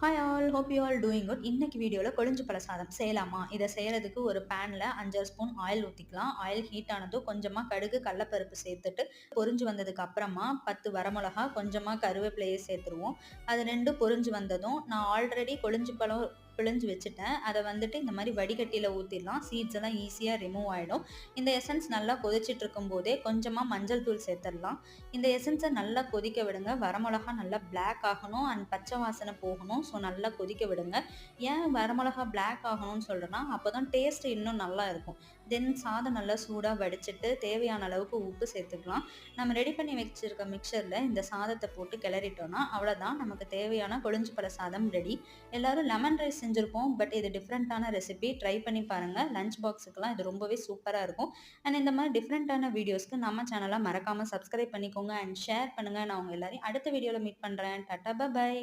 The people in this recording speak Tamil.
Hi all, hope you all doing good. இன்னைக்கு வீடியோவில் கொழிஞ்சு பழ சாதம் செய்யலாமா? இதை செய்யறதுக்கு ஒரு பேனில் 5 ஸ்பூன் ஆயில் ஊற்றிக்கலாம். ஆயில் ஹீட் ஆனதும் கொஞ்சமாக கடுகு கடலப்பருப்பு சேர்த்துட்டு பொரிஞ்சு வந்ததுக்கு அப்புறமா 10 வரமிளகா கொஞ்சமாக கருவேப்பிலையை சேர்த்துருவோம். அது ரெண்டும் பொரிஞ்சு வந்ததும் நான் ஆல்ரெடி கொழிஞ்சு பழம் பிழிஞ்சு வச்சுட்டேன். அதை வந்துட்டு இந்த மாதிரி வடிகட்டியில் ஊற்றிடலாம். சீட்ஸ் எல்லாம் ஈஸியாக ரிமூவ் ஆகிடும். இந்த எசன்ஸ் நல்லா கொதிச்சிட்டு இருக்கும் போதே கொஞ்சமாக மஞ்சள் தூள் சேர்த்துடலாம். இந்த எசன்ஸை நல்லா கொதிக்க விடுங்க. வரமிளகா நல்லா பிளாக் ஆகணும் அண்ட் பச்சை வாசனை போகணும். ஸோ நல்லா கொதிக்க விடுங்க. ஏன் வரமிளகா பிளாக் ஆகணும்னு சொல்கிறேன்னா அப்போ தான் டேஸ்ட் இன்னும் நல்லா இருக்கும். தென் சாதம் நல்லா சூடாக வடிச்சிட்டு தேவையான அளவுக்கு உப்பு சேர்த்துக்கலாம். நம்ம ரெடி பண்ணி வச்சிருக்க மிக்சரில் இந்த சாதத்தை போட்டு கிளறிட்டோம்னா அவ்வளோதான், நமக்கு தேவையான கொழிஞ்சு பழ சாதம் ரெடி. எல்லாரும் லெமன் ரைஸ் செஞ்சுருப்போம். பட் இது டிஃப்ரெண்ட்டான ரெசிபி, ட்ரை பண்ணி பாருங்கள். லஞ்ச் பாக்ஸுக்கெல்லாம் இது ரொம்பவே சூப்பராக இருக்கும். அண்ட் இந்த மாதிரி டிஃப்ரெண்ட்டான வீடியோஸ்க்கு நம்ம சேனலை மறக்காமல் சப்ஸ்கிரைப் பண்ணிக்கோங்க அண்ட் ஷேர் பண்ணுங்கள். நான் உங்கள் எல்லாரையும் அடுத்த வீடியோவில் மீட் பண்ணுறேன். டாட்டா, பை.